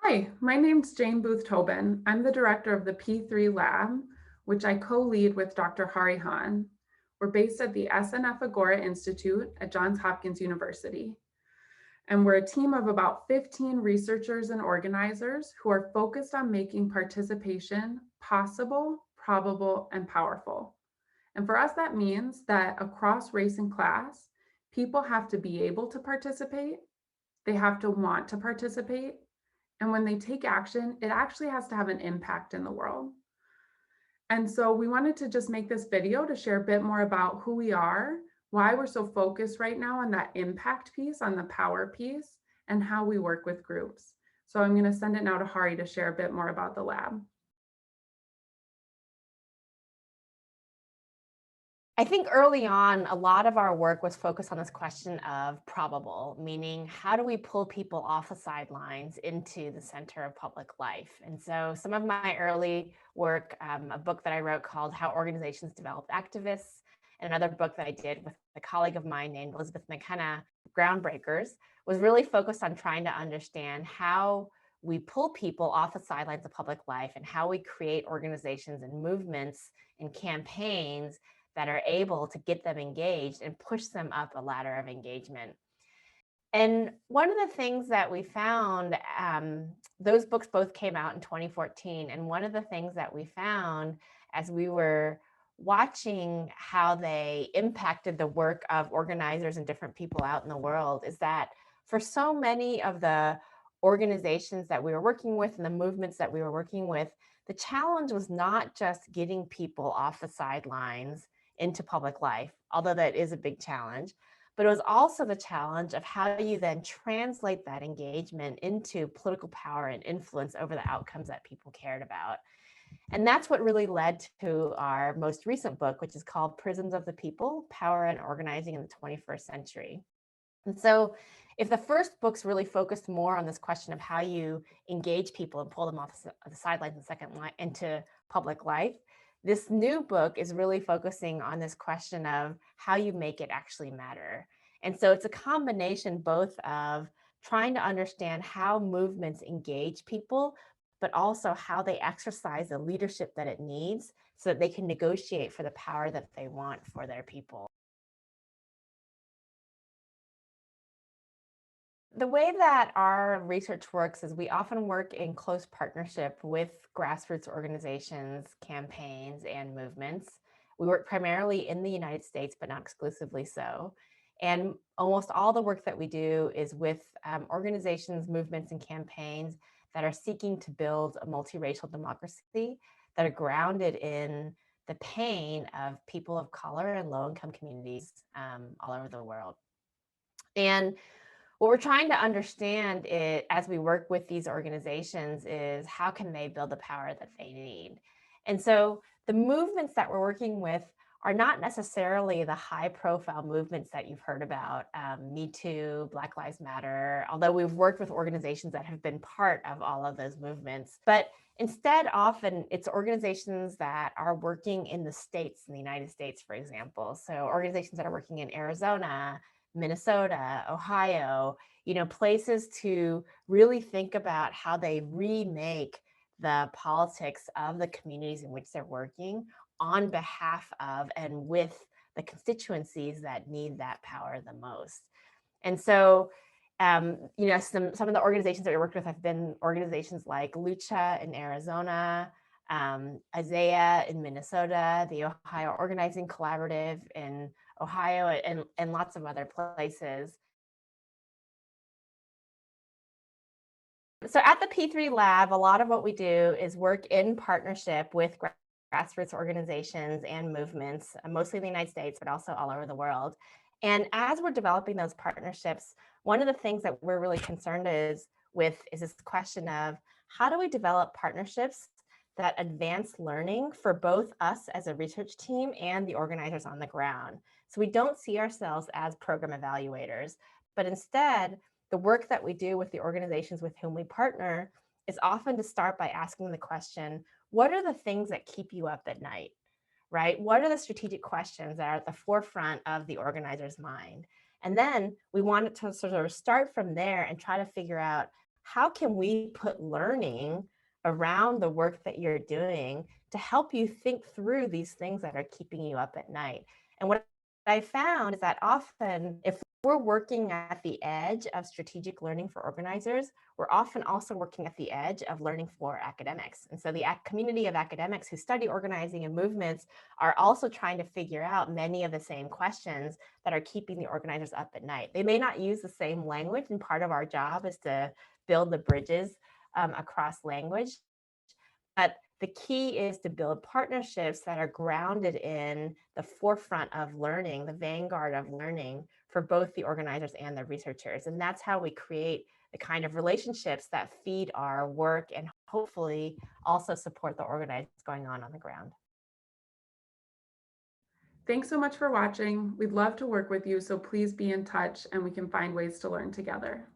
Hi, my name's Jane Booth-Tobin. I'm the director of the P3 Lab, which I co-lead with Dr. Hahrie. We're based at the SNF Agora Institute at Johns Hopkins University. And we're a team of about 15 researchers and organizers who are focused on making participation possible, probable, and powerful. And for us, that means that across race and class, people have to be able to participate, they have to want to participate, and when they take action, it actually has to have an impact in the world. And so we wanted to just make this video to share a bit more about who we are, why we're so focused right now on that impact piece, on the power piece, and how we work with groups. So I'm going to send it now to Hahrie to share a bit more about the lab. I think early on, a lot of our work was focused on this question of probable, meaning how do we pull people off the sidelines into the center of public life? And so some of my early work, a book that I wrote called How Organizations Develop Activists, and another book that I did with a colleague of mine named Elizabeth McKenna, Groundbreakers, was really focused on trying to understand how we pull people off the sidelines of public life and how we create organizations and movements and campaigns that are able to get them engaged and push them up a ladder of engagement. And one of the things that we found, those books both came out in 2014. And one of the things that we found as we were watching how they impacted the work of organizers and different people out in the world is that for so many of the organizations that we were working with and the movements that we were working with, the challenge was not just getting people off the sidelines into public life, although that is a big challenge, but it was also the challenge of how you then translate that engagement into political power and influence over the outcomes that people cared about. And that's what really led to our most recent book, which is called Prisms of the People, Power and Organizing in the 21st Century. And so if the first book's really focused more on this question of how you engage people and pull them off the sidelines and second line into public life, this new book is really focusing on this question of how you make it actually matter. And so it's a combination both of trying to understand how movements engage people, but also how they exercise the leadership that it needs so that they can negotiate for the power that they want for their people. The way that our research works is we often work in close partnership with grassroots organizations, campaigns, and movements. We work primarily in the United States, but not exclusively so. And almost all the work that we do is with organizations, movements, and campaigns that are seeking to build a multiracial democracy that are grounded in the pain of people of color and low-income communities all over the world. And what we're trying to understand as we work with these organizations is how can they build the power that they need? And so the movements that we're working with are not necessarily the high profile movements that you've heard about, Me Too, Black Lives Matter, although we've worked with organizations that have been part of all of those movements. But instead, often it's organizations that are working in the states, in the United States, for example. So organizations that are working in Arizona, Minnesota, Ohio, places to really think about how they remake the politics of the communities in which they're working on behalf of and with the constituencies that need that power the most. And so, some of the organizations that we worked with have been organizations like Lucha in Arizona, Isaiah in Minnesota, the Ohio Organizing Collaborative in Ohio, and lots of other places. So at the P3 Lab, a lot of what we do is work in partnership with grassroots organizations and movements, mostly in the United States, but also all over the world. And as we're developing those partnerships, one of the things that we're really concerned with is this question of how do we develop partnerships that advance learning for both us as a research team and the organizers on the ground. So we don't see ourselves as program evaluators, but instead, the work that we do with the organizations with whom we partner is often to start by asking the question, what are the things that keep you up at night, right? What are the strategic questions that are at the forefront of the organizer's mind? And then we want to sort of start from there and try to figure out how can we put learning around the work that you're doing to help you think through these things that are keeping you up at night? And what I found is that often, if we're working at the edge of strategic learning for organizers, we're often also working at the edge of learning for academics. And so the community of academics who study organizing and movements are also trying to figure out many of the same questions that are keeping the organizers up at night. They may not use the same language, and part of our job is to build the bridges across language. But the key is to build partnerships that are grounded in the forefront of learning, the vanguard of learning for both the organizers and the researchers. And that's how we create the kind of relationships that feed our work and hopefully also support the organizers going on the ground. Thanks so much for watching. We'd love to work with you, so please be in touch and we can find ways to learn together.